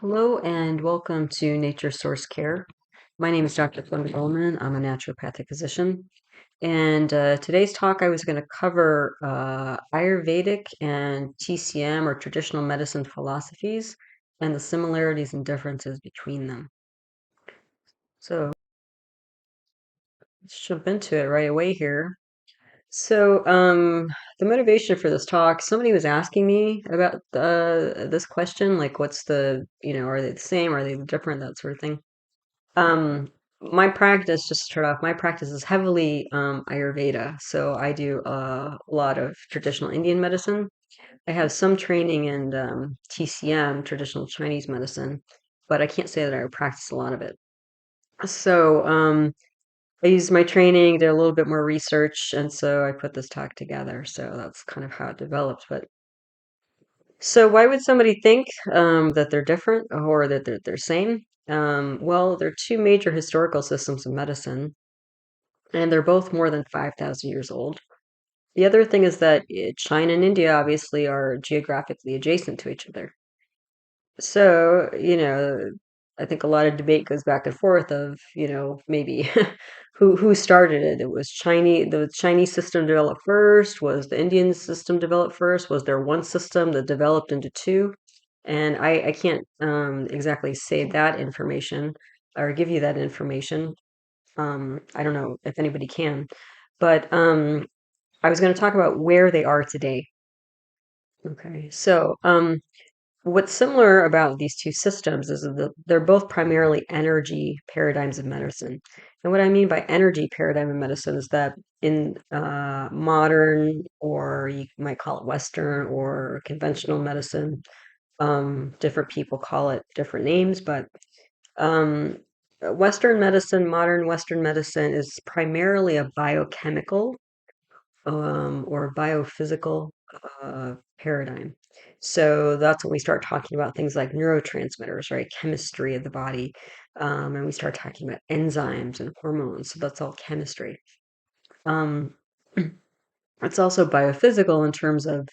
Hello and welcome to Nature Source Care. My name is Dr. Fleming Bowman. I'm a naturopathic physician. And today's talk, I was going to cover Ayurvedic and TCM or traditional medicine philosophies and the similarities and differences between them. So let's jump into it right away here. So, the motivation for this talk, somebody was asking me about this question, like, what's are they the same? Are they different? That sort of thing. My practice, just to start off, my practice is heavily Ayurveda. So I do a lot of traditional Indian medicine. I have some training in TCM, traditional Chinese medicine, but I can't say that I practice a lot of it. So I used my training, did a little bit more research, and so I put this talk together. So that's kind of how it developed. But so why would somebody think that they're different or that they're same? Well, there are two major historical systems of medicine, and they're both more than 5,000 years old. The other thing is that China and India obviously are geographically adjacent to each other. So, I think a lot of debate goes back and forth of, maybe who started it. It was the Chinese system developed first, was the Indian system developed first, was there one system that developed into two? And I can't exactly say that information or give you that information. I don't know if anybody can, but I was going to talk about where they are today. Okay, so what's similar about these two systems is that they're both primarily energy paradigms of medicine. And what I mean by energy paradigm of medicine is that in modern, or you might call it Western or conventional medicine, different people call it different names, but um, Western medicine, modern Western medicine is primarily a biochemical or biophysical paradigm. So that's when we start talking about things like neurotransmitters, right? Chemistry of the body. And we start talking about enzymes and hormones. So that's all chemistry. Um, it's also biophysical in terms of,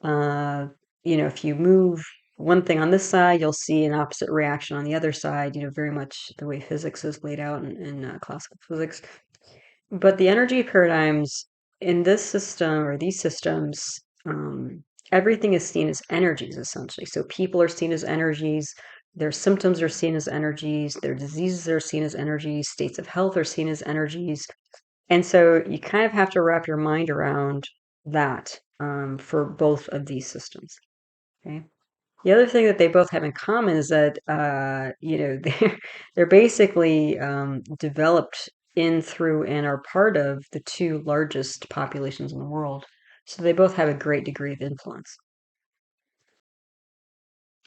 uh, if you move one thing on this side, you'll see an opposite reaction on the other side, very much the way physics is laid out in classical physics. But the energy paradigms in this system or these systems, everything is seen as energies essentially. So people are seen as energies, their symptoms are seen as energies, their diseases are seen as energies, states of health are seen as energies. And so you kind of have to wrap your mind around that for both of these systems. Okay. The other thing that they both have in common is that they're basically developed in, through, and are part of the two largest populations in the world. So they both have a great degree of influence.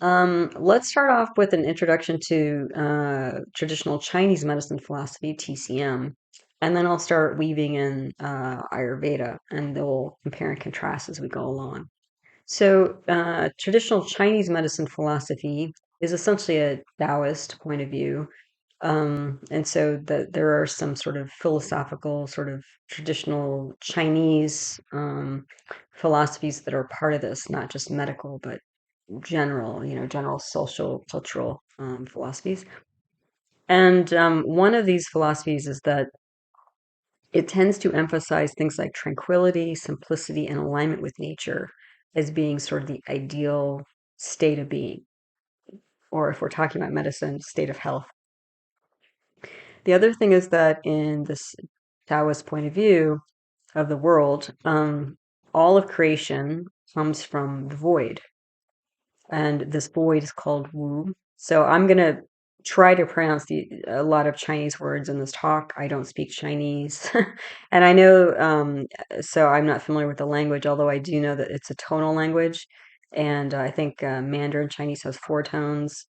Let's start off with an introduction to traditional Chinese medicine philosophy, TCM, and then I'll start weaving in Ayurveda, and they'll compare and contrast as we go along. So, traditional Chinese medicine philosophy is essentially a Taoist point of view. And so there are some sort of philosophical, sort of traditional Chinese philosophies that are part of this, not just medical, but general social, cultural philosophies. And one of these philosophies is that it tends to emphasize things like tranquility, simplicity, and alignment with nature as being sort of the ideal state of being, or if we're talking about medicine, state of health. The other thing is that in this Taoist point of view of the world, all of creation comes from the void, and this void is called Wu. So I'm going to try to pronounce a lot of Chinese words in this talk. I don't speak Chinese, and I know, so I'm not familiar with the language, although I do know that it's a tonal language, and I think Mandarin Chinese has four tones.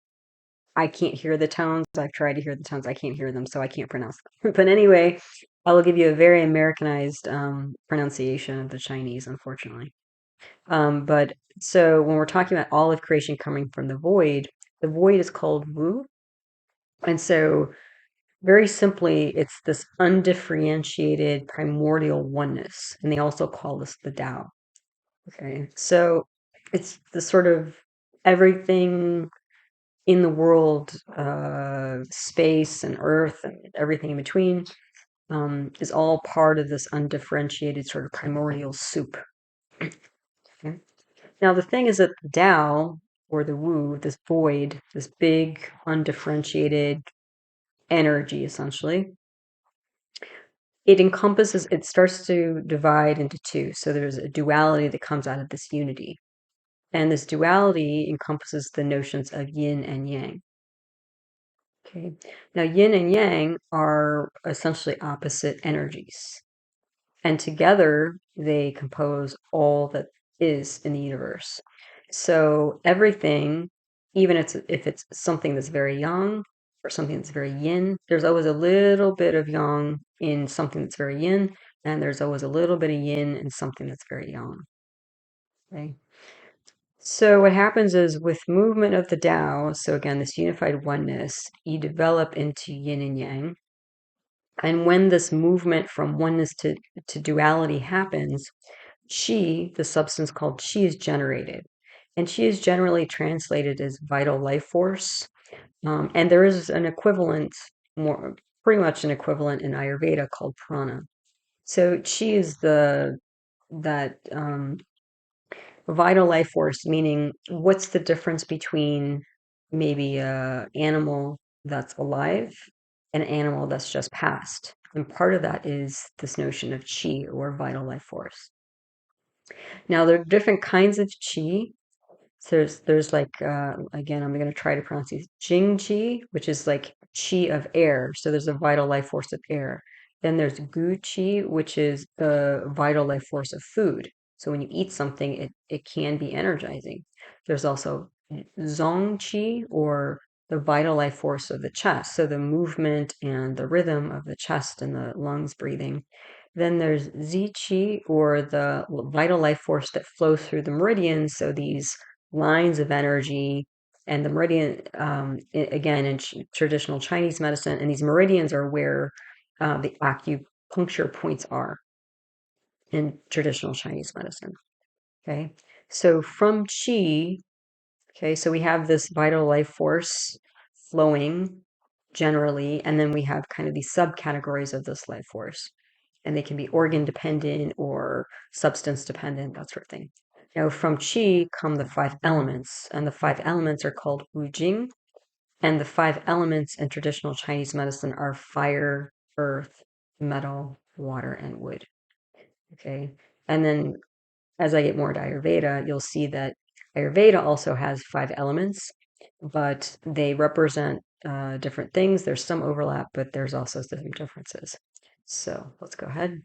I can't hear the tones. I've tried to hear the tones. I can't hear them, so I can't pronounce them. But anyway, I will give you a very Americanized pronunciation of the Chinese, unfortunately. But so when we're talking about all of creation coming from the void is called Wu. And so very simply, it's this undifferentiated primordial oneness. And they also call this the Tao. Okay. So it's the sort of everything in the world, space and earth and everything in between, is all part of this undifferentiated sort of primordial soup. Okay? Now, the thing is that the Tao, or the Wu, this void, this big, undifferentiated energy, essentially, it starts to divide into two. So there's a duality that comes out of this unity. And this duality encompasses the notions of yin and yang. Okay. Now, yin and yang are essentially opposite energies. And together they compose all that is in the universe. So everything, even if it's something that's very yang or something that's very yin, there's always a little bit of yang in something that's very yin, and there's always a little bit of yin in something that's very yang. Okay. So what happens is with movement of the Tao, so again, this unified oneness, you develop into yin and yang. And when this movement from oneness to duality happens, Qi, the substance called Qi, is generated. And Qi is generally translated as vital life force. And there is an equivalent, pretty much an equivalent in Ayurveda called prana. So Qi is that vital life force, meaning what's the difference between maybe a animal that's alive and an animal that's just passed. And part of that is this notion of qi, or vital life force. Now, there are different kinds of qi. So there's like, again, I'm going to try to pronounce these. Jing qi, which is like qi of air. So there's a vital life force of air. Then there's gu qi, which is the vital life force of food. So when you eat something, it can be energizing. There's also zong qi, or the vital life force of the chest. So the movement and the rhythm of the chest and the lungs breathing. Then there's zi qi, or the vital life force that flows through the meridians. So these lines of energy, and the meridian, again, in traditional Chinese medicine, and these meridians are where the acupuncture points are in traditional Chinese medicine. Okay, so from qi, okay, so we have this vital life force flowing generally, and then we have kind of these subcategories of this life force, and they can be organ dependent or substance dependent, that sort of thing. Now, from qi come the five elements, and the five elements are called wu jing. And the five elements in traditional Chinese medicine are fire, earth, metal, water, and wood. Okay. And then as I get more into Ayurveda, you'll see that Ayurveda also has five elements, but they represent different things. There's some overlap, but there's also some differences. So let's go ahead.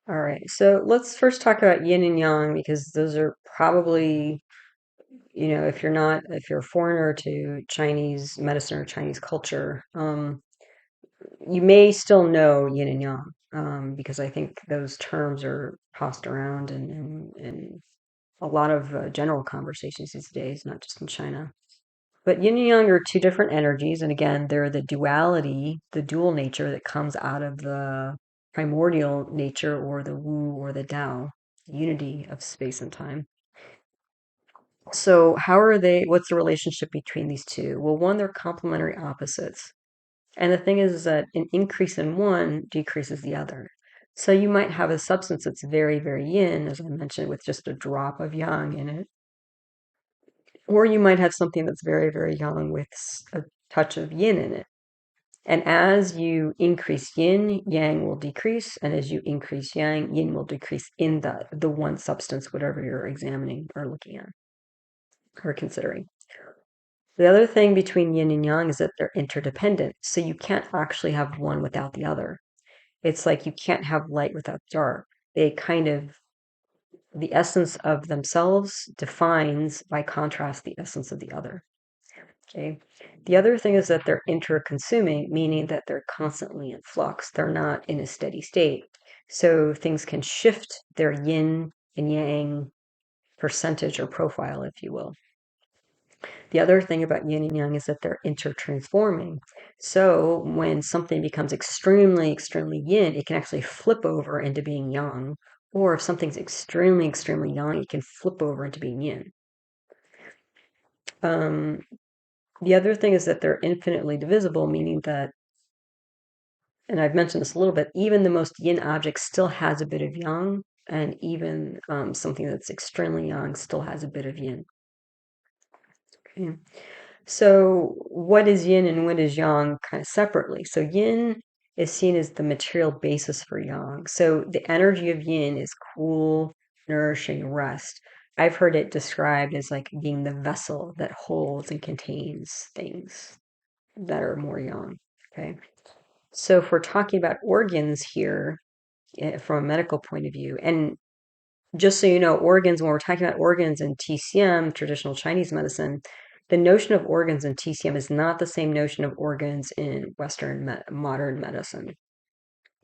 All right. So let's first talk about yin and yang, because those are probably, if you're a foreigner to Chinese medicine or Chinese culture, you may still know yin and yang, because I think those terms are tossed around in a lot of general conversations these days, not just in China. But yin and yang are two different energies, and again, they're the duality, the dual nature that comes out of the primordial nature, or the Wu, or the Tao, unity of space and time. So, what's the relationship between these two? Well, one, they're complementary opposites. And the thing is that an increase in one decreases the other. So you might have a substance that's very, very yin, as I mentioned, with just a drop of yang in it. Or you might have something that's very, very yang with a touch of yin in it. And as you increase yin, yang will decrease. And as you increase yang, yin will decrease in the one substance, whatever you're examining or looking at or considering. The other thing between yin and yang is that they're interdependent. So you can't actually have one without the other. It's like you can't have light without dark. They kind of, the essence of themselves defines, by contrast, the essence of the other. Okay. The other thing is that they're interconsuming, meaning that they're constantly in flux. They're not in a steady state. So things can shift their yin and yang percentage or profile, if you will. The other thing about yin and yang is that they're intertransforming. So when something becomes extremely, extremely yin, it can actually flip over into being yang, Or if something's extremely, extremely yang, it can flip over into being yin. The other thing is that they're infinitely divisible, meaning that, and I've mentioned this a little bit, even the most yin object still has a bit of yang, and even something that's extremely yang still has a bit of yin. Okay. So what is yin and what is yang kind of separately? So yin is seen as the material basis for yang. So the energy of yin is cool, nourishing, rest. I've heard it described as like being the vessel that holds and contains things that are more yang. Okay. So if we're talking about organs here, from a medical point of view, and just so you know, organs, when we're talking about organs in TCM, traditional Chinese medicine, the notion of organs in TCM is not the same notion of organs in Western modern medicine.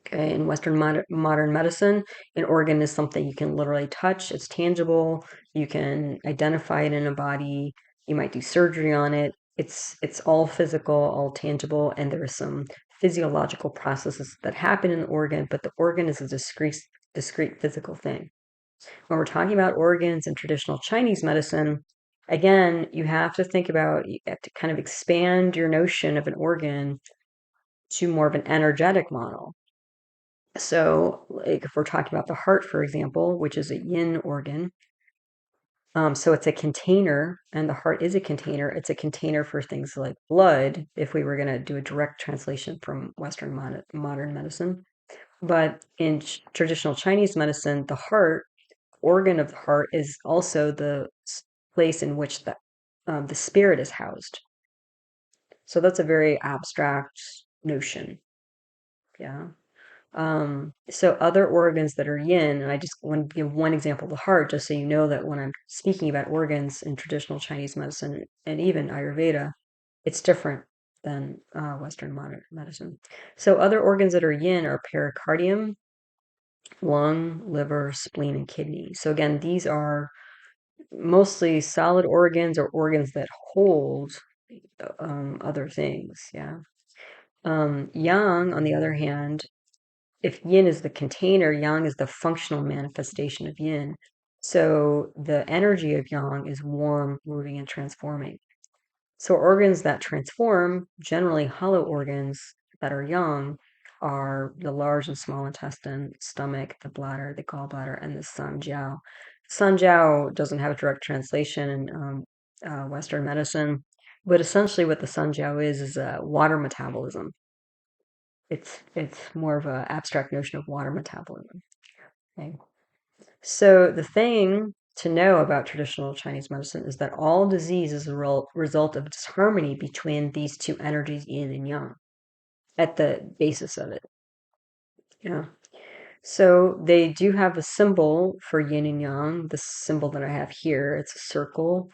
Okay, in Western modern medicine, an organ is something you can literally touch, it's tangible, you can identify it in a body, you might do surgery on it. It's all physical, all tangible, and there are some physiological processes that happen in the organ, but the organ is a discrete physical thing. When we're talking about organs in traditional Chinese medicine, again, you have to think about, you have to kind of expand your notion of an organ to more of an energetic model. So, like if we're talking about the heart, for example, which is a yin organ, so it's a container, and the heart is a container. It's a container for things like blood, if we were going to do a direct translation from Western modern medicine. But in traditional Chinese medicine, the heart, organ of the heart, is also the place in which the spirit is housed. So that's a very abstract notion. Yeah. So other organs that are yin, and I just want to give one example, the heart, just so you know that when I'm speaking about organs in traditional Chinese medicine and even Ayurveda, it's different than Western modern medicine. So other organs that are yin are pericardium, lung, liver, spleen, and kidney. So again, these are mostly solid organs or organs that hold other things. Yeah. Yang, on the other hand, if yin is the container, yang is the functional manifestation of yin. So the energy of yang is warm, moving, and transforming. So organs that transform, generally hollow organs that are yang, are the large and small intestine, stomach, the bladder, the gallbladder, and the sanjiao. Sanjiao doesn't have a direct translation in Western medicine, but essentially what the sanjiao is water metabolism. It's more of an abstract notion of water metabolism. Okay. So the thing to know about traditional Chinese medicine is that all disease is a result of disharmony between these two energies, yin and yang, at the basis of it. Yeah. So they do have a symbol for yin and yang, the symbol that I have here. It's a circle.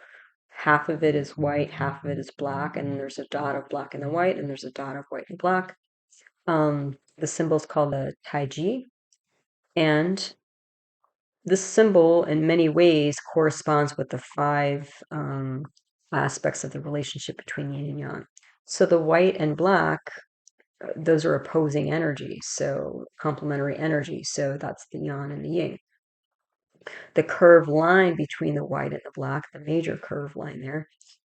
Half of it is white, half of it is black, and there's a dot of black and the white, and there's a dot of white and black. The symbol is called the Tai Ji, and this symbol, in many ways, corresponds with the five aspects of the relationship between yin and yang. So the white and black, those are opposing energies, so complementary energies. So that's the yang and the yin. The curved line between the white and the black, the major curved line there,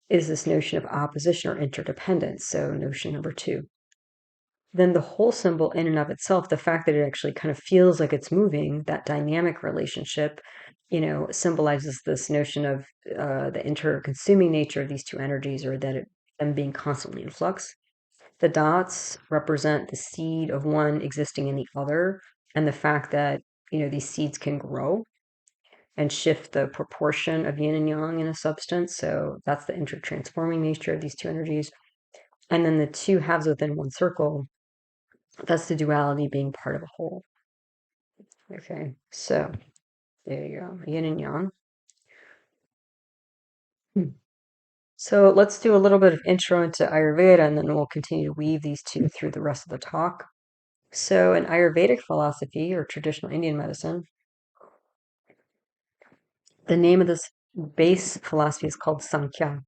is this notion of opposition or interdependence. So notion number 2. Then the whole symbol in and of itself, the fact that it actually kind of feels like it's moving, that dynamic relationship, symbolizes this notion of the inter-consuming nature of these two energies, or that them being constantly in flux. The dots represent the seed of one existing in the other, and the fact that, these seeds can grow and shift the proportion of yin and yang in a substance. So that's the intertransforming nature of these two energies. And then the two halves within one circle, that's the duality being part of a whole. Okay, so there you go, yin and yang. So let's do a little bit of intro into Ayurveda, and then we'll continue to weave these two through the rest of the talk. So in Ayurvedic philosophy, or traditional Indian medicine, the name of this base philosophy is called Sankhya.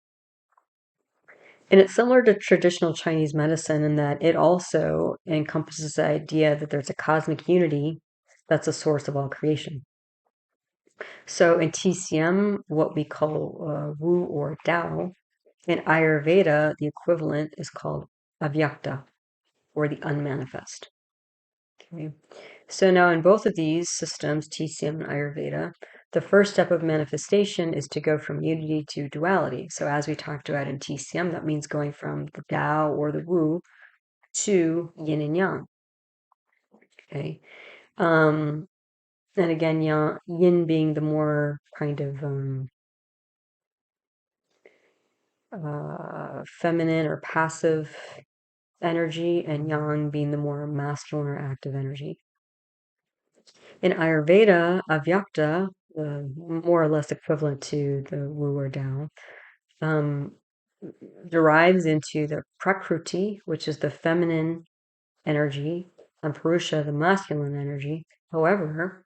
And it's similar to traditional Chinese medicine in that it also encompasses the idea that there's a cosmic unity That's the source of all creation. So in TCM, what we call Wu or Tao, in Ayurveda, the equivalent is called Avyakta, or the unmanifest. Okay. So now in both of these systems, TCM and Ayurveda, the first step of manifestation is to go from unity to duality. So as we talked about in TCM, that means going from the Tao or the Wu to Yin and Yang. Okay. And again, Yin being the more kind of feminine or passive energy, and Yang being the more masculine or active energy. In Ayurveda, Avyakta, more or less equivalent to the Wu or Tao, derives into the Prakruti, which is the feminine energy, and Purusha, the masculine energy. However,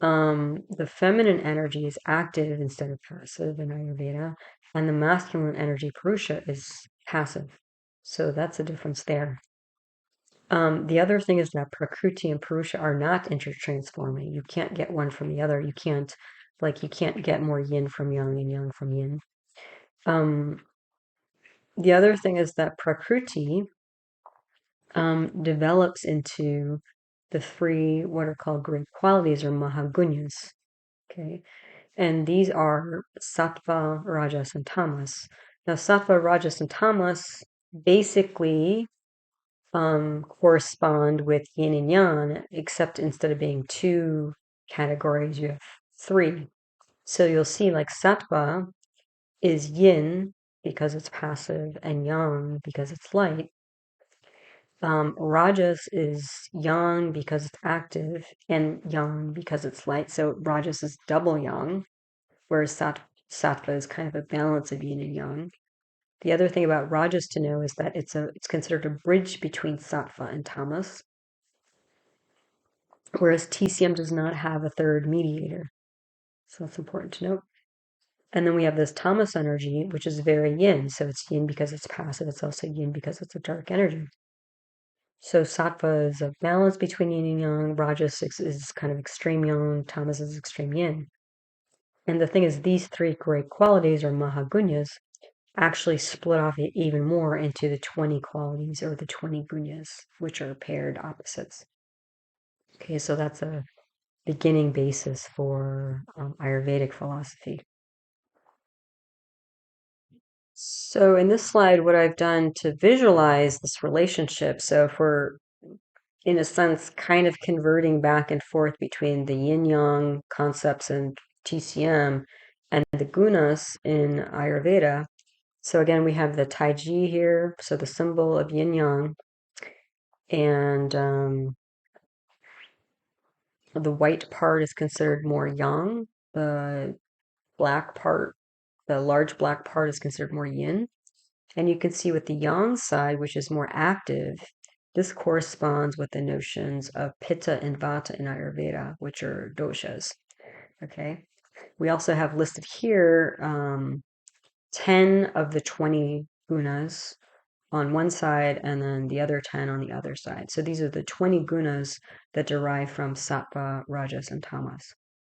the feminine energy is active instead of passive in Ayurveda, and the masculine energy, Purusha, is passive. So that's a difference there. The other thing is that Prakruti and Purusha are not intertransforming. You can't get one from the other. You can't get more yin from yang and yang from yin. The other thing is that Prakruti develops into the three what are called great qualities or maha gunas. Okay. And these are sattva, rajas, and tamas. Now, sattva, rajas, and tamas basically correspond with yin and yang, except instead of being two categories, you have three. So you'll see like sattva is yin because it's passive and yang because it's light. Rajas is yang because it's active and yang because it's light. So rajas is double yang, whereas sattva is kind of a balance of yin and yang. The other thing about rajas to know is that it's considered a bridge between sattva and tamas, whereas TCM does not have a third mediator. So that's important to note. And then we have this tamas energy, which is very yin. So it's yin because it's passive. It's also yin because it's a dark energy. So sattva is a balance between yin and yang. Rajas is kind of extreme yang. Tamas is extreme yin. And the thing is, these three great qualities, or mahagunyas, actually split off even more into the 20 qualities, or the 20 gunyas, which are paired opposites. Okay, so that's a beginning basis for Ayurvedic philosophy. So in this slide, what I've done to visualize this relationship, so if we're, in a sense, kind of converting back and forth between the yin-yang concepts in TCM and the gunas in Ayurveda. So again, we have the Tai Ji here, so the symbol of yin-yang, and the white part is considered more yang, the black part, the large black part is considered more yin. And you can see with the yang side, which is more active, this corresponds with the notions of pitta and vata in Ayurveda, which are doshas. Okay. We also have listed here 10 of the 20 gunas on one side and then the other 10 on the other side. So these are the 20 gunas that derive from sattva, rajas, and tamas.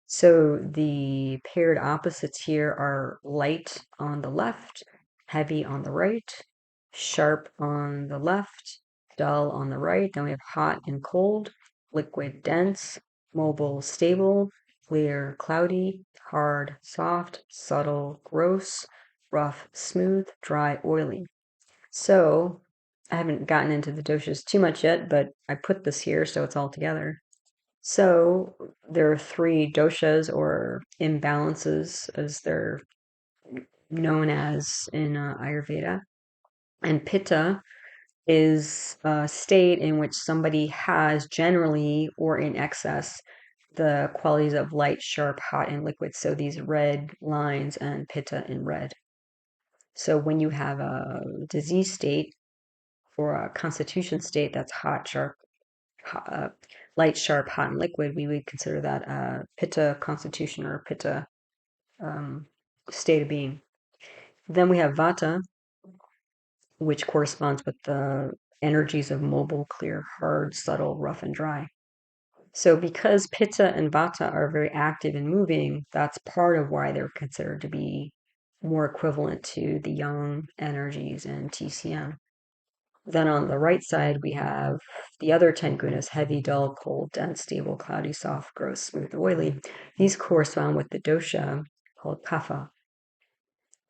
So the paired opposites here are light on the left, heavy on the right, sharp on the left, dull on the right. Then we have hot and cold, liquid, dense, mobile, stable, clear, cloudy, hard, soft, subtle, gross, rough, smooth, dry, oily. So I haven't gotten into the doshas too much yet, but I put this here so it's all together. So there are three doshas or imbalances, as they're known as in Ayurveda. And pitta is a state in which somebody has generally or in excess the qualities of light, sharp, hot, and liquid. So these red lines and pitta in red. So when you have a disease state or a constitution state that's hot, sharp, light, sharp, hot, and liquid, we would consider that a pitta constitution or a pitta state of being. Then we have vata, which corresponds with the energies of mobile, clear, hard, subtle, rough, and dry. So because pitta and vata are very active and moving, that's part of why they're considered to be more equivalent to the yang energies in TCM. Then on the right side, we have the other 10 gunas: heavy, dull, cold, dense, stable, cloudy, soft, gross, smooth, oily. These correspond with the dosha called kapha.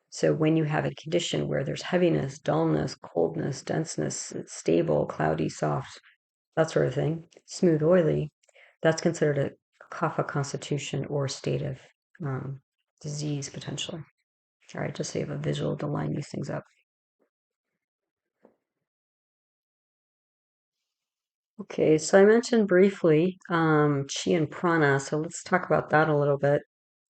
So when you have a condition where there's heaviness, dullness, coldness, denseness, it's stable, cloudy, soft, that sort of thing, smooth, oily, that's considered a kapha constitution or state of disease potentially. All right, just so you have a visual to line these things up. Okay, so I mentioned briefly chi and prana, so let's talk about that a little bit.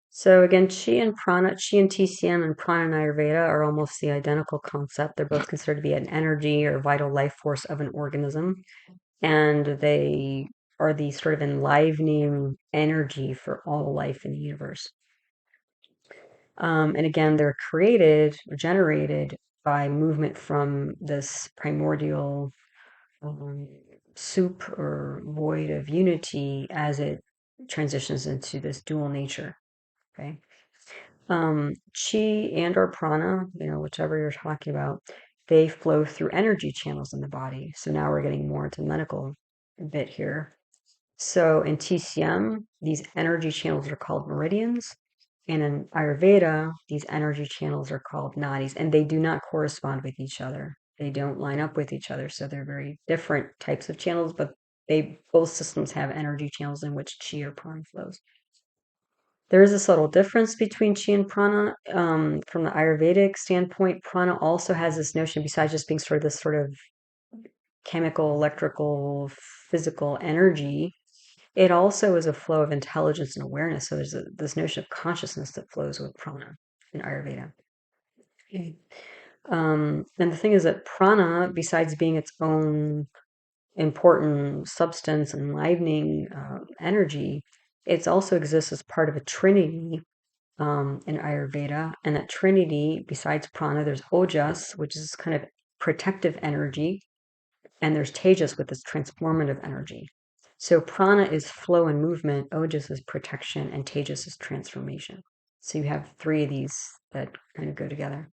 So again, chi and prana, chi and TCM and prana and Ayurveda are almost the identical concept. They're both considered to be an energy or vital life force of an organism, and they are the sort of enlivening energy for all life in the universe. And again, they're created or generated by movement from this primordial um, soup or void of unity as it transitions into this dual nature. Okay. Chi and or prana, whichever you're talking about, they flow through energy channels in the body. So now we're getting more into medical bit here. So in TCM, these energy channels are called meridians. And in Ayurveda, these energy channels are called nadis, and they do not correspond with each other. They don't line up with each other. So they're very different types of channels, but both systems have energy channels in which chi or prana flows. There is a subtle difference between chi and prana. From the Ayurvedic standpoint, prana also has this notion, besides just being sort of this sort of chemical, electrical, physical energy, it also is a flow of intelligence and awareness. So there's this notion of consciousness that flows with prana in Ayurveda. Okay. And the thing is that prana, besides being its own important substance, enlivening energy, it also exists as part of a trinity in Ayurveda. And that trinity, besides prana, there's ojas, which is kind of protective energy, and there's tejas with this transformative energy. So prana is flow and movement, ojas is protection, and tejas is transformation. So you have three of these that kind of go together.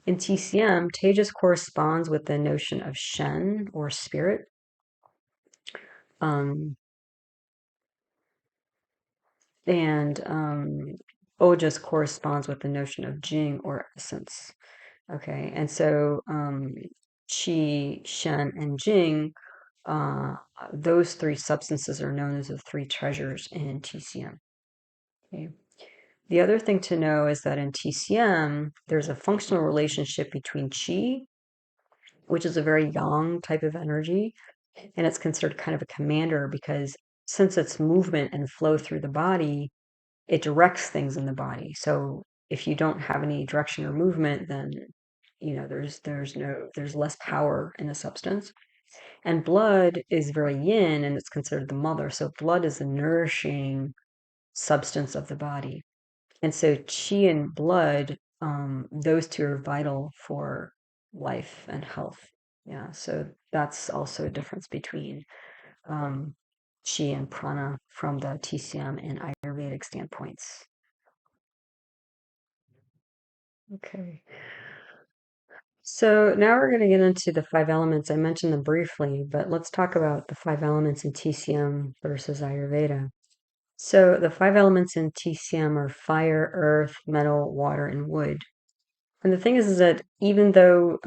In TCM, tejas corresponds with the notion of Shen or spirit. Um, and ojas corresponds with the notion of Jing or essence. Okay, and so Qi, Shen, and Jing, those three substances are known as the three treasures in TCM. Okay. The other thing to know is that in TCM, there's a functional relationship between Qi, which is a very yang type of energy, and it's considered kind of a commander because since it's movement and flow through the body, it directs things in the body. So if you don't have any direction or movement, then there's less power in the substance. And blood is very yin and it's considered the mother. So blood is the nourishing substance of the body. And so chi and blood, those two are vital for life and health. Yeah, so that's also a difference between chi and prana from the TCM and Ayurvedic standpoints. Okay. So now we're going to get into the five elements. I mentioned them briefly, but let's talk about the five elements in TCM versus Ayurveda. So the five elements in TCM are fire, earth, metal, water, and wood. And the thing is that even though,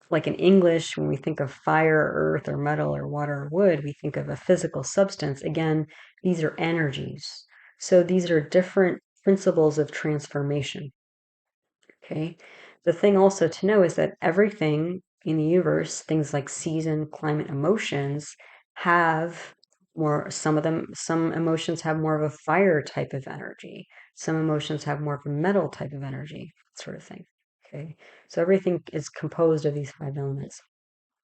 like in English, when we think of fire, earth, or metal, or water, or wood, we think of a physical substance. Again, these are energies. So these are different principles of transformation. Okay. The thing also to know is that everything in the universe, things like season, climate, emotions, have more, some emotions have more of a fire type of energy. Some emotions have more of a metal type of energy, sort of thing. Okay. So everything is composed of these five elements.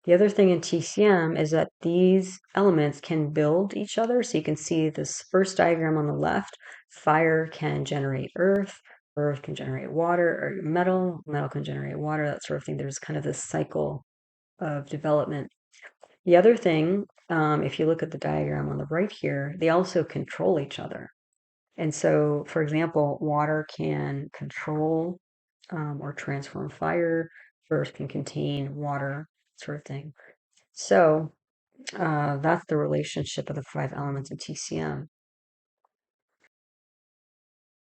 The other thing in TCM is that these elements can build each other. So you can see this first diagram on the left, fire can generate earth, earth can generate water, or metal, metal can generate water, that sort of thing. There's kind of this cycle of development. The other thing if you look at the diagram on the right here, they also control each other. And so, for example, water can control or transform fire, earth can contain water, sort of thing. So that's the relationship of the five elements in TCM.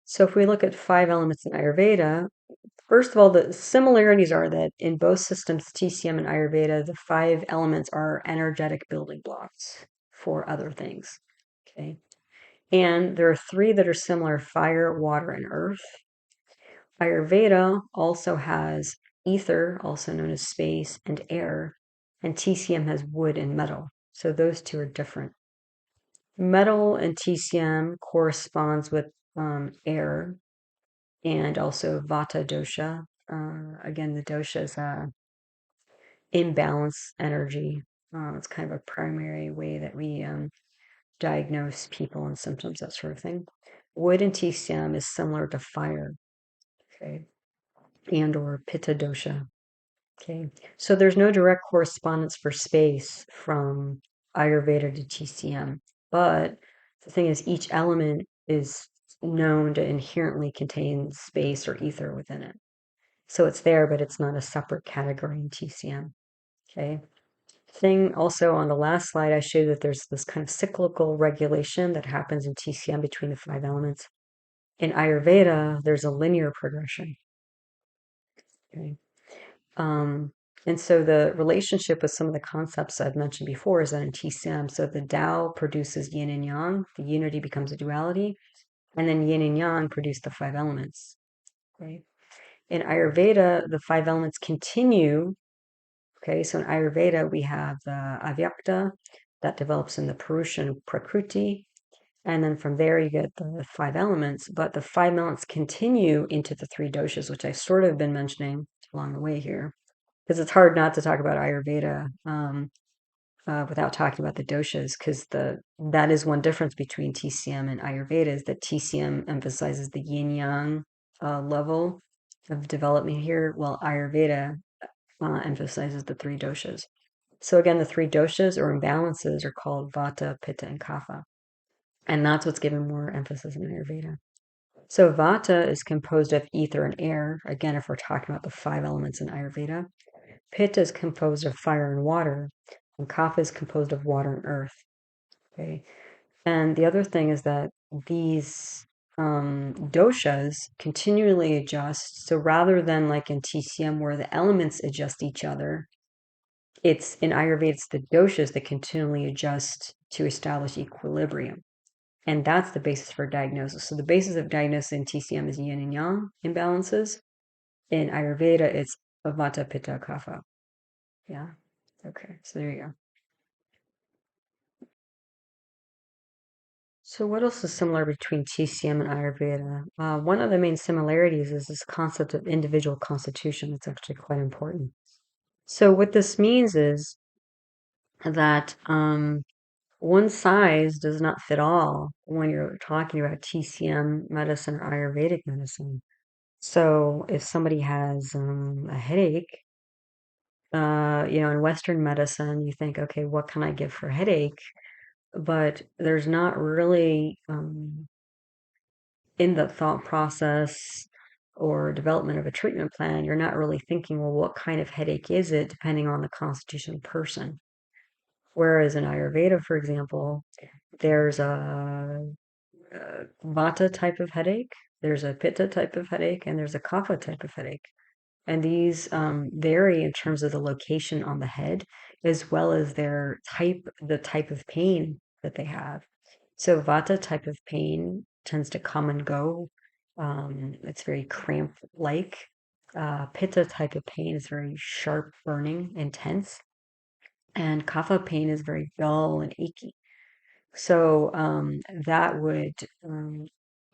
So if we look at five elements in Ayurveda, first of all, the similarities are that in both systems, TCM and Ayurveda, the five elements are energetic building blocks for other things. Okay. And there are three that are similar: fire, water, and earth. Ayurveda also has ether, also known as space, and air, and TCM has wood and metal. So those two are different. Metal in TCM corresponds with air and also vata dosha. Again, the dosha is imbalance energy. It's kind of a primary way that we diagnose people and symptoms, that sort of thing. Wood in TCM is similar to fire, okay, and or pitta dosha. Okay, so there's no direct correspondence for space from Ayurveda to TCM, but the thing is, each element is known to inherently contain space or ether within it. So it's there, but it's not a separate category in TCM. Okay. Thing also on the last slide, I showed that there's this kind of cyclical regulation that happens in TCM between the five elements. In Ayurveda, there's a linear progression. Okay. Um, and so the relationship with some of the concepts I've mentioned before is that in TCM, so the Tao produces yin and yang, the unity becomes a duality, and then yin and yang produce the five elements. Right? In Ayurveda, the five elements continue. Okay, so in Ayurveda, we have the Avyakta that develops in the Purusha and Prakruti. And then from there, you get the five elements, but the five elements continue into the three doshas, which I've sort of been mentioning along the way here, because it's hard not to talk about Ayurveda without talking about the doshas, because that is one difference between TCM and Ayurveda is that TCM emphasizes the yin yang level of development here, while Ayurveda emphasizes the three doshas. So again, the three doshas or imbalances are called vata, pitta, and kapha. And that's what's given more emphasis in Ayurveda. So vata is composed of ether and air. Again, if we're talking about the five elements in Ayurveda, pitta is composed of fire and water, and kapha is composed of water and earth. Okay. And the other thing is that these doshas continually adjust. So rather than like in TCM where the elements adjust each other, it's in Ayurveda, it's the doshas that continually adjust to establish equilibrium. And that's the basis for diagnosis. So the basis of diagnosis in TCM is yin and yang imbalances. In Ayurveda, it's vata, pitta, kapha. Yeah. Okay. So there you go. So what else is similar between TCM and Ayurveda? One of the main similarities is this concept of individual constitution. That's actually quite important. So what this means is that one size does not fit all when you're talking about TCM medicine or Ayurvedic medicine. So if somebody has a headache, in Western medicine, you think, okay, what can I give for a headache? But there's not really in the thought process or development of a treatment plan, you're not really thinking, well, what kind of headache is it, depending on the constitution of the person. Whereas in Ayurveda, for example, there's a vata type of headache, there's a pitta type of headache, and there's a kapha type of headache. And these vary in terms of the location on the head, as well as the type of pain that they have. So vata type of pain tends to come and go. It's very cramp-like. Pitta type of pain is very sharp, burning, intense. And kapha pain is very dull and achy. So that would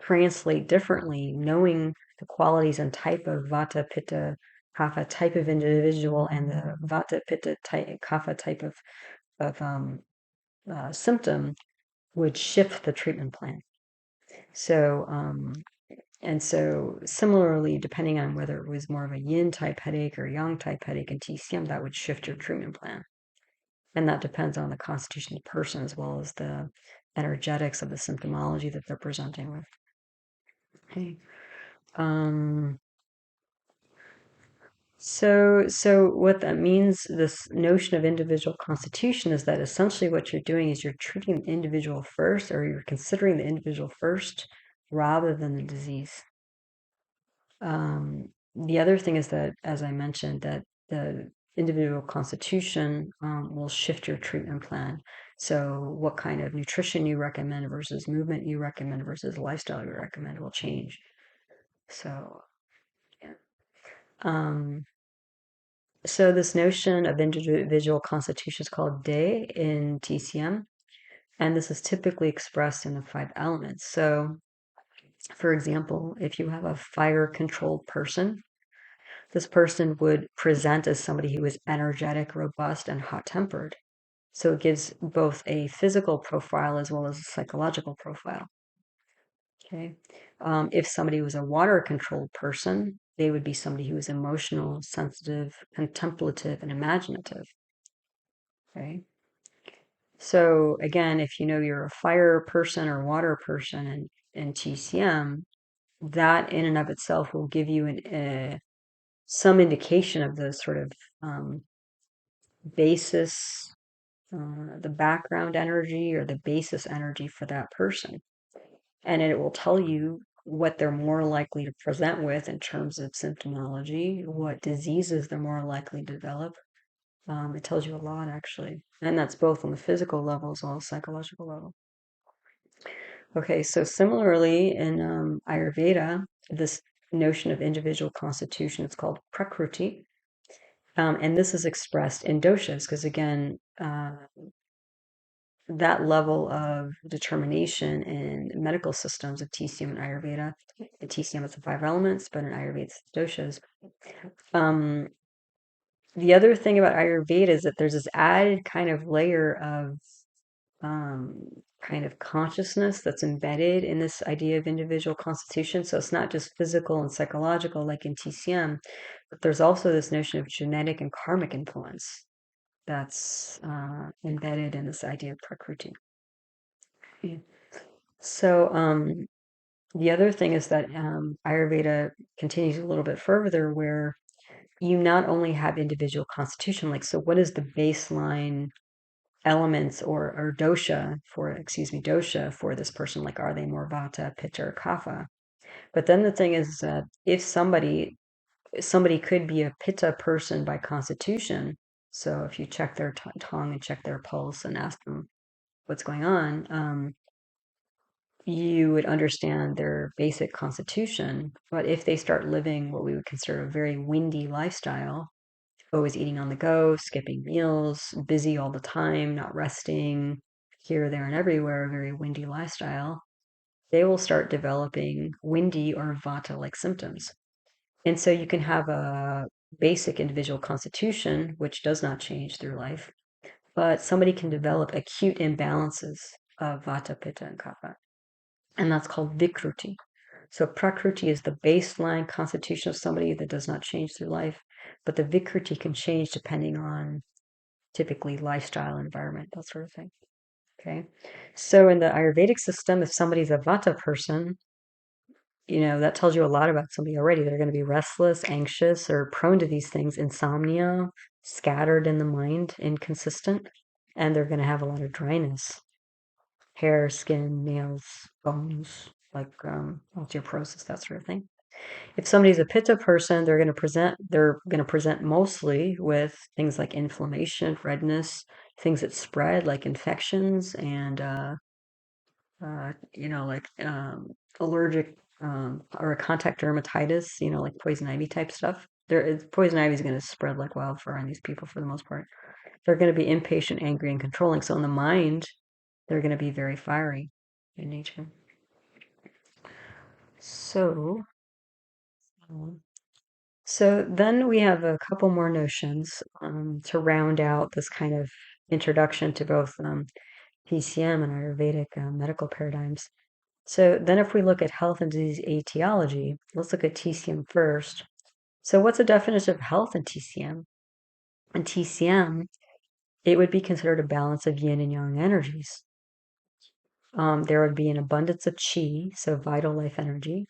translate differently, knowing the qualities and type of vata, pitta, kapha type of individual and the vata, pitta, kapha type of symptom would shift the treatment plan. So, and so similarly, depending on whether it was more of a yin type headache or yang type headache in TCM, that would shift your treatment plan. And that depends on the constitution of the person as well as the energetics of the symptomology that they're presenting with. Okay. Um, so what that means, this notion of individual constitution, is that essentially what you're doing is you're treating the individual first, or you're considering the individual first rather than the disease. The other thing is that, as I mentioned, that the individual constitution will shift your treatment plan. So what kind of nutrition you recommend versus movement you recommend versus lifestyle you recommend will change. So, yeah. Um, So this notion of individual constitution is called day in TCM, and this is typically expressed in the five elements. So, for example, if you have a fire-controlled person, this person would present as somebody who is energetic, robust, and hot-tempered. So it gives both a physical profile as well as a psychological profile. Okay. If somebody was a water-controlled person, they would be somebody who is emotional, sensitive, contemplative, and imaginative. Okay. So again, if you know you're a fire person or water person in TCM, that in and of itself will give you some indication of the sort of basis, the background energy or the basis energy for that person. And it will tell you what they're more likely to present with in terms of symptomology, what diseases they're more likely to develop. It tells you a lot, actually. And that's both on the physical level as well as psychological level. Okay, so similarly in Ayurveda, this notion of individual constitution is called Prakruti. And this is expressed in doshas, because again, that level of determination in medical systems of TCM and Ayurveda, the TCM is the five elements, but in Ayurveda it's the doshas. The other thing about Ayurveda is that there's this added kind of layer of kind of consciousness that's embedded in this idea of individual constitution. So it's not just physical and psychological like in TCM, but there's also this notion of genetic and karmic influence that's embedded in this idea of Prakruti. Yeah. So the other thing is that Ayurveda continues a little bit further where you not only have individual constitution, like, so what is the baseline elements or dosha for this person? Like, are they more vata, pitta, or kapha? But then the thing is that if somebody could be a pitta person by constitution, so if you check their tongue and check their pulse and ask them what's going on, you would understand their basic constitution. But if they start living what we would consider a very windy lifestyle, always eating on the go, skipping meals, busy all the time, not resting, here, there, and everywhere, a very windy lifestyle, they will start developing windy or vata-like symptoms. And so you can have a basic individual constitution, which does not change through life, but somebody can develop acute imbalances of vata, pitta, and kapha. And that's called vikruti. So prakruti is the baseline constitution of somebody that does not change through life, but the vikruti can change depending on typically lifestyle, environment, that sort of thing. Okay. So in the Ayurvedic system, if somebody's a vata person, that tells you a lot about somebody already. They're going to be restless, anxious, or prone to these things, insomnia, scattered in the mind, inconsistent, and they're going to have a lot of dryness, hair, skin, nails, bones, like osteoporosis, that sort of thing. If somebody's a pitta person, they're going to present mostly with things like inflammation, redness, things that spread like infections and like allergic or a contact dermatitis, like poison ivy type stuff. Poison ivy is going to spread like wildfire on these people for the most part. They're going to be impatient, angry, and controlling. So in the mind, they're going to be very fiery in nature. So, um, so then we have a couple more notions to round out this kind of introduction to both PCM and Ayurvedic medical paradigms. So then if we look at health and disease etiology, let's look at TCM first. So what's the definition of health in TCM? In TCM, it would be considered a balance of yin and yang energies. There would be an abundance of chi, so vital life energy,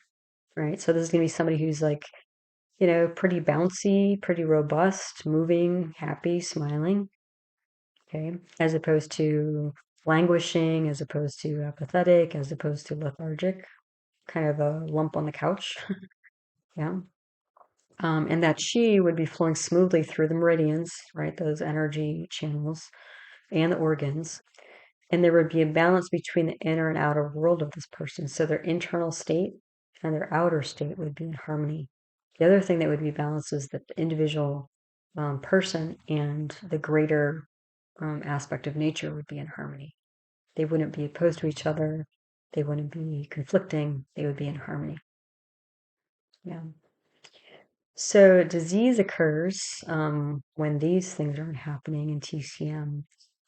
right? So this is going to be somebody who's like, pretty bouncy, pretty robust, moving, happy, smiling, okay, as opposed to languishing, as opposed to apathetic, as opposed to lethargic, kind of a lump on the couch. Yeah. And that chi would be flowing smoothly through the meridians, right? Those energy channels and the organs. And there would be a balance between the inner and outer world of this person. So their internal state and their outer state would be in harmony. The other thing that would be balanced is that the individual person and the greater aspect of nature would be in harmony. They wouldn't be opposed to each other. They wouldn't be conflicting. They would be in harmony. Yeah. So disease occurs when these things aren't happening in TCM.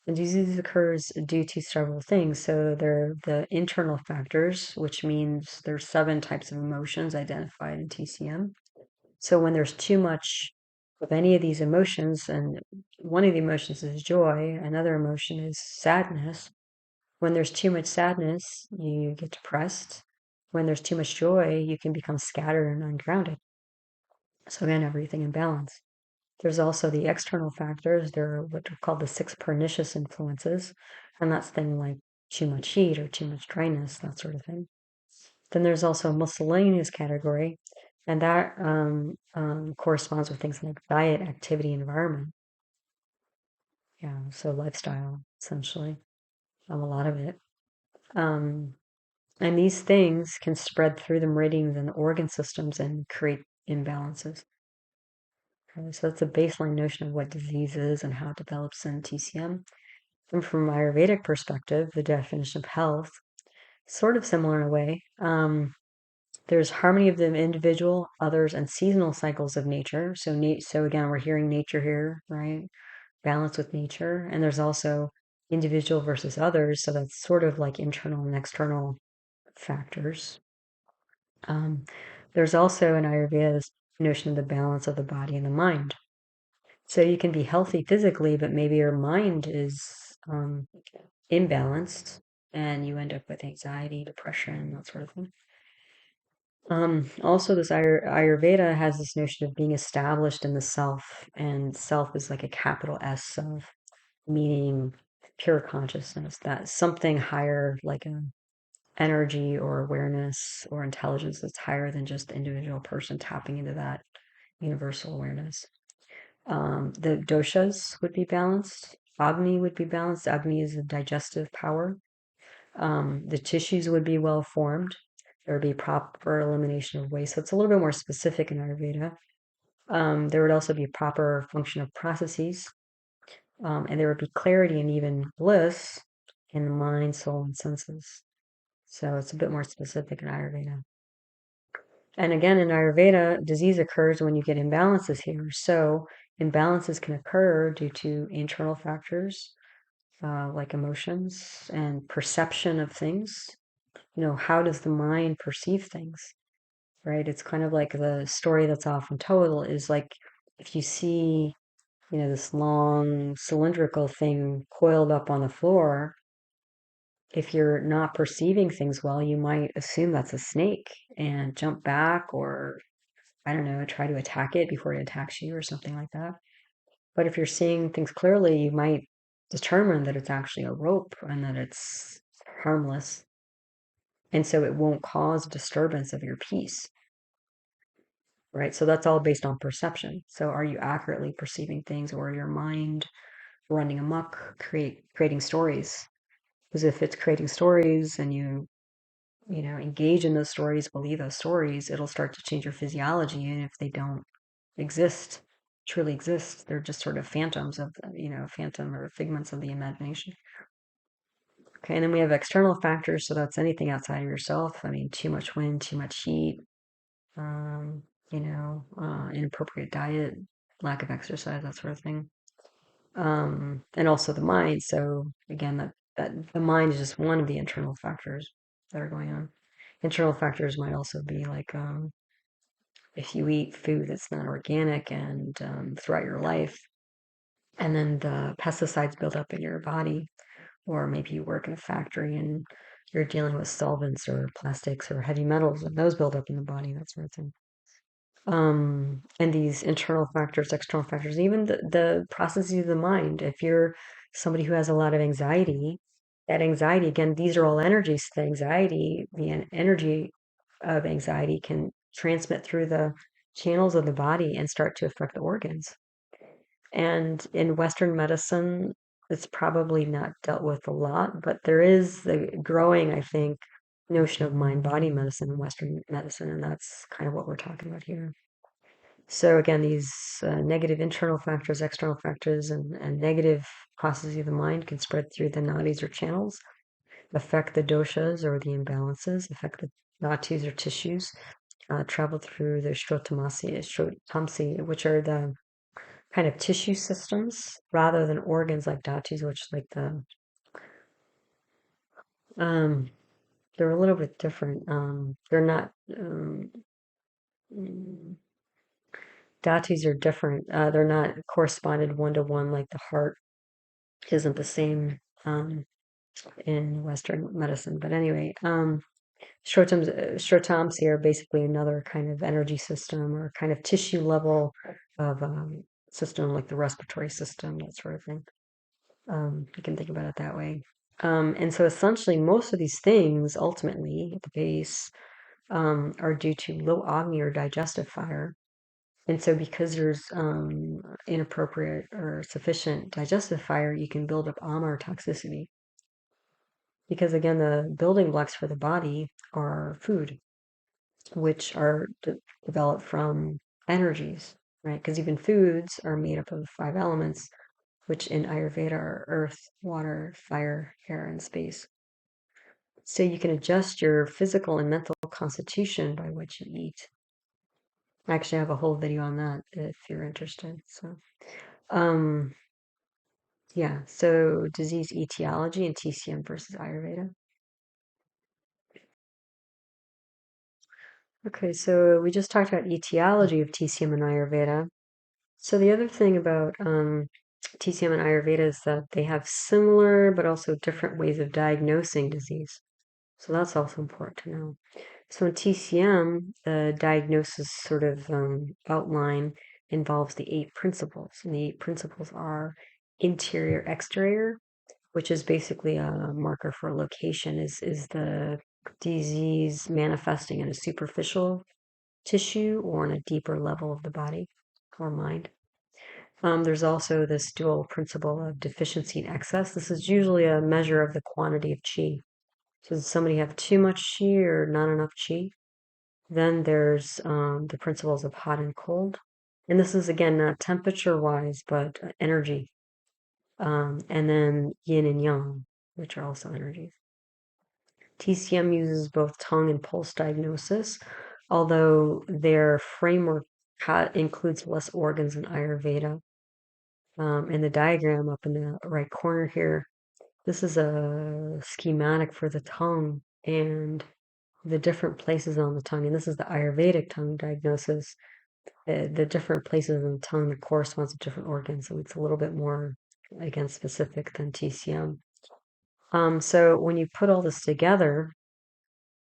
And disease occurs due to several things. So there are the internal factors, which means there's 7 types of emotions identified in TCM. So when there's too much of any of these emotions, and one of the emotions is joy, another emotion is sadness. When there's too much sadness, you get depressed. When there's too much joy, you can become scattered and ungrounded. So again, everything in balance. There's also the external factors. There are what are called the 6 pernicious influences, and that's things like too much heat or too much dryness, that sort of thing. Then there's also a miscellaneous category, and that corresponds with things like diet, activity, environment. Yeah, so lifestyle, essentially, a lot of it. Um, and these things can spread through the meridians and the organ systems and create imbalances. Okay, so that's a baseline notion of what disease is and how it develops in TCM. And from an Ayurvedic perspective, the definition of health, sort of similar in a way. There's harmony of the individual, others, and seasonal cycles of nature. So again, we're hearing nature here, right? Balance with nature. And there's also individual versus others. So that's sort of like internal and external factors. There's also in Ayurveda this notion of the balance of the body and the mind. So you can be healthy physically, but maybe your mind is imbalanced and you end up with anxiety, depression, that sort of thing. Also, this Ayurveda has this notion of being established in the self, and self is like a capital S self, meaning pure consciousness, that something higher, like an energy or awareness or intelligence that's higher than just the individual person tapping into that universal awareness. The doshas would be balanced. Agni would be balanced. Agni is a digestive power. The tissues would be well formed. There would be proper elimination of waste. So it's a little bit more specific in Ayurveda. There would also be proper function of processes, and there would be clarity and even bliss in the mind, soul, and senses. So it's a bit more specific in Ayurveda. And again, in Ayurveda, disease occurs when you get imbalances here. So imbalances can occur due to internal factors, like emotions and perception of things. How does the mind perceive things, right? It's kind of like the story that's often told is like if you see, this long cylindrical thing coiled up on the floor, if you're not perceiving things well, you might assume that's a snake and jump back or, I don't know, try to attack it before it attacks you or something like that. But if you're seeing things clearly, you might determine that it's actually a rope and that it's harmless. And so it won't cause disturbance of your peace, right? So that's all based on perception. So are you accurately perceiving things or your mind running amok, creating stories? Because if it's creating stories and you engage in those stories, believe those stories, it'll start to change your physiology. And if they don't exist, truly exist, they're just sort of phantoms of, phantom or figments of the imagination. Okay, and then we have external factors. So that's anything outside of yourself. I mean, too much wind, too much heat, um, inappropriate diet, lack of exercise, that sort of thing. And also the mind. So again, that the mind is just one of the internal factors that are going on. Internal factors might also be like if you eat food that's not organic and throughout your life, and then the pesticides build up in your body, or maybe you work in a factory and you're dealing with solvents or plastics or heavy metals, and those build up in the body, that sort of thing. And these internal factors, external factors, even the processes of the mind. If you're somebody who has a lot of anxiety, that anxiety, again, these are all energies. The anxiety, the energy of anxiety can transmit through the channels of the body and start to affect the organs. And in Western medicine, it's probably not dealt with a lot, but there is the growing, I think, notion of mind-body medicine in Western medicine, and that's kind of what we're talking about here. So again, these negative internal factors, external factors, and negative processes of the mind can spread through the nadis or channels, affect the doshas or the imbalances, affect the dhatus or tissues, travel through the shrotamsi, which are the kind of tissue systems rather than organs like dhatus, which like um, they're a little bit different. They're not dhatus are different. They're not corresponded one to one like the heart isn't the same in Western medicine. But anyway, shrotamsi are basically another kind of energy system or kind of tissue level of system, like the respiratory system, that sort of thing. You can think about it that way. And so essentially, most of these things ultimately at the base are due to low Agni or digestive fire. And so, because there's inappropriate or sufficient digestive fire, you can build up ama or toxicity. Because again, the building blocks for the body are food, which are developed from energies, right? Because even foods are made up of five elements, which in Ayurveda are earth, water, fire, air, and space. So you can adjust your physical and mental constitution by what you eat. I actually have a whole video on that if you're interested. So, um, yeah. So disease etiology and TCM versus Ayurveda. Okay, so we just talked about etiology of TCM and Ayurveda. So the other thing about TCM and Ayurveda is that they have similar but also different ways of diagnosing disease. So that's also important to know. So in TCM, the diagnosis sort of outline involves the eight principles. And the eight principles are interior, exterior, which is basically a marker for location. Is the disease manifesting in a superficial tissue or in a deeper level of the body or mind? There's also this dual principle of deficiency and excess. This is usually a measure of the quantity of qi. So does somebody have too much qi or not enough qi? Then there's the principles of hot and cold. And this is, again, not temperature-wise, but energy. And then yin and yang, which are also energies. TCM uses both tongue and pulse diagnosis, although their framework includes less organs than Ayurveda. In the diagram up in the right corner here, this is a schematic for the tongue and the different places on the tongue. And this is the Ayurvedic tongue diagnosis. The different places in the tongue that corresponds to different organs. So it's a little bit more, again, specific than TCM. So when you put all this together,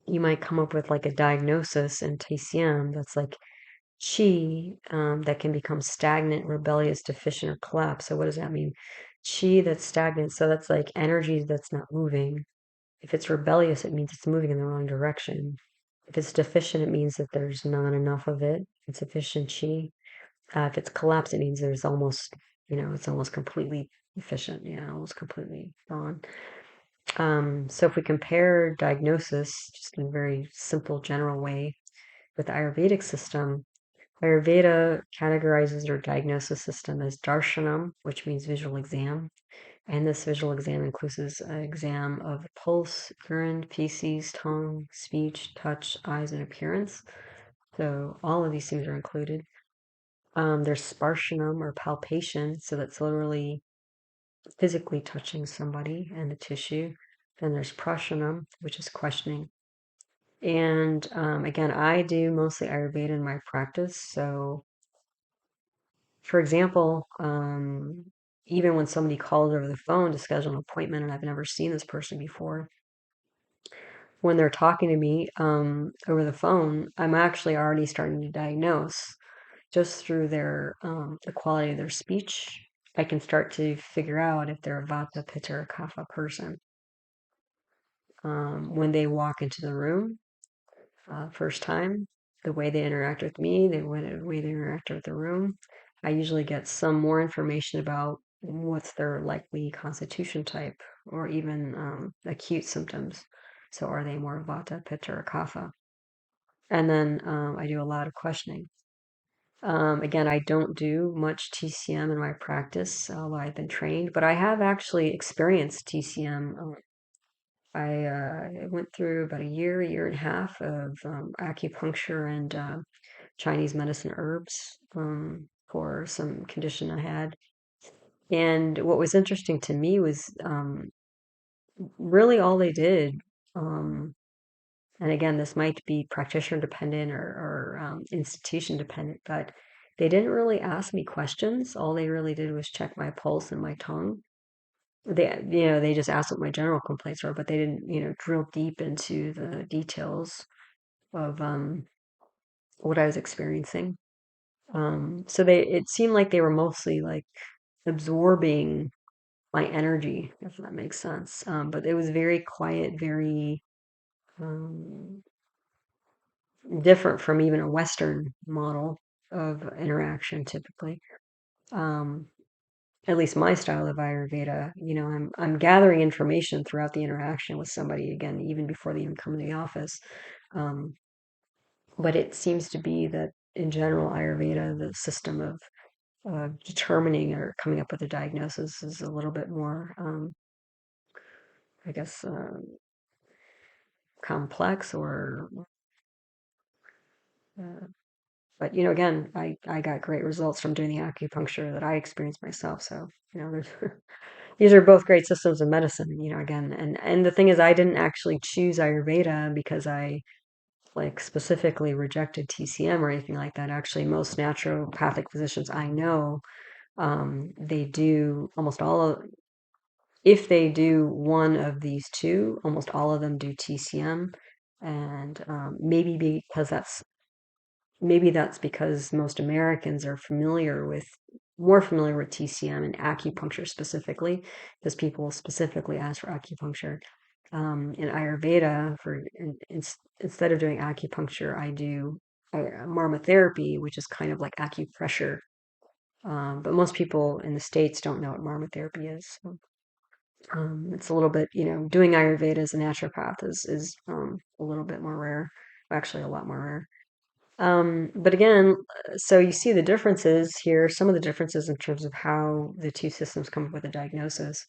you might come up with like a diagnosis in TCM that's like chi that can become stagnant, rebellious, deficient, or collapse. So what does that mean? Chi that's stagnant, so that's like energy that's not moving. If it's rebellious, it means it's moving in the wrong direction. If it's deficient, it means that there's not enough of it, insufficient chi. If it's collapsed, it means there's almost, it's almost completely deficient, almost completely gone. So if we compare diagnosis, just in a very simple, general way, with the Ayurvedic system, Ayurveda categorizes their diagnosis system as darshanam, which means visual exam. And this visual exam includes an exam of the pulse, urine, feces, tongue, speech, touch, eyes, and appearance. So all of these things are included. There's sparshanam or palpation, so that's literally physically touching somebody and the tissue. Then there's prashanam, which is questioning. And again, I do mostly Ayurveda in my practice. So, for example, even when somebody calls over the phone to schedule an appointment and I've never seen this person before, when they're talking to me over the phone, I'm actually already starting to diagnose just through the quality of their speech. I can start to figure out if they're a vata, pitta, or kapha person. When they walk into the room, first time, the way they interact with me, the way they interact with the room, I usually get some more information about what's their likely constitution type or even acute symptoms. So are they more vata, pitta, or kapha? And then I do a lot of questioning. Again, I don't do much TCM in my practice, although I've been trained, but I have actually experienced TCM. I went through about a year and a half of acupuncture and Chinese medicine herbs for some condition I had. And what was interesting to me was really all they did, um, and again, this might be practitioner dependent or institution dependent, but they didn't really ask me questions. All they really did was check my pulse and my tongue. They just asked what my general complaints were, but they didn't, drill deep into the details of what I was experiencing. So it seemed like they were mostly like absorbing my energy, if that makes sense. But it was very quiet, very um, different from even a Western model of interaction typically. Um, at least my style of Ayurveda, I'm gathering information throughout the interaction with somebody again, even before they even come to the office. Um, but it seems to be that in general, Ayurveda, the system of determining or coming up with a diagnosis is a little bit more, I guess, complex or uh, but again, I got great results from doing the acupuncture that I experienced myself. So there's these are both great systems of medicine. Again, and the thing is, I didn't actually choose Ayurveda because I like specifically rejected TCM or anything like that. Actually, most naturopathic physicians I know, they do almost all of. If they do one of these two, almost all of them do TCM, and maybe that's because most Americans are more familiar with TCM and acupuncture specifically, because people specifically ask for acupuncture. In Ayurveda, instead of doing acupuncture, I do marmotherapy, which is kind of like acupressure. But most people in the States don't know what marmotherapy is. So, it's a little bit, doing Ayurveda as a naturopath is a little bit more rare, actually a lot more rare. But again, so you see the differences here, some of the differences in terms of how the two systems come up with a diagnosis.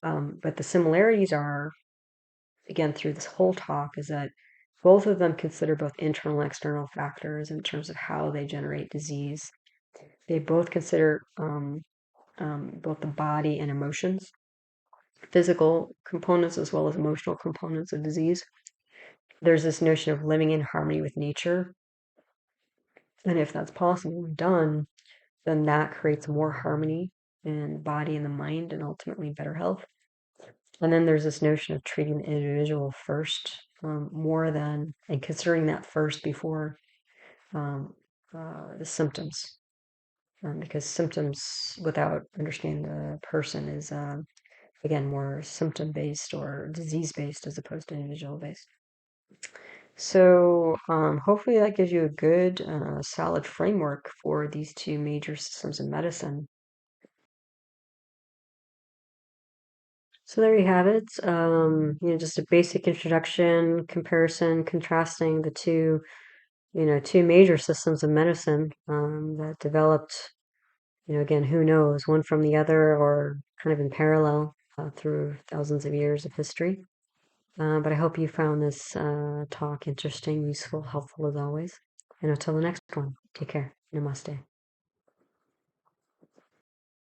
But the similarities are, again, through this whole talk, is that both of them consider both internal and external factors in terms of how they generate disease. They both consider both the body and emotions, physical components as well as emotional components of disease. There's this notion of living in harmony with nature. And if that's possible and done, then that creates more harmony in the body and the mind and ultimately better health. And then there's this notion of treating the individual first, more than, and considering that first before um, the symptoms. Because symptoms without understanding the person is, again, more symptom based or disease based as opposed to individual based. So hopefully that gives you a good, solid framework for these two major systems of medicine. So there you have it. Just a basic introduction, comparison, contrasting the two major systems of medicine that developed, again, who knows, one from the other or kind of in parallel through thousands of years of history. But I hope you found this talk interesting, useful, helpful as always. And until the next one, take care. Namaste.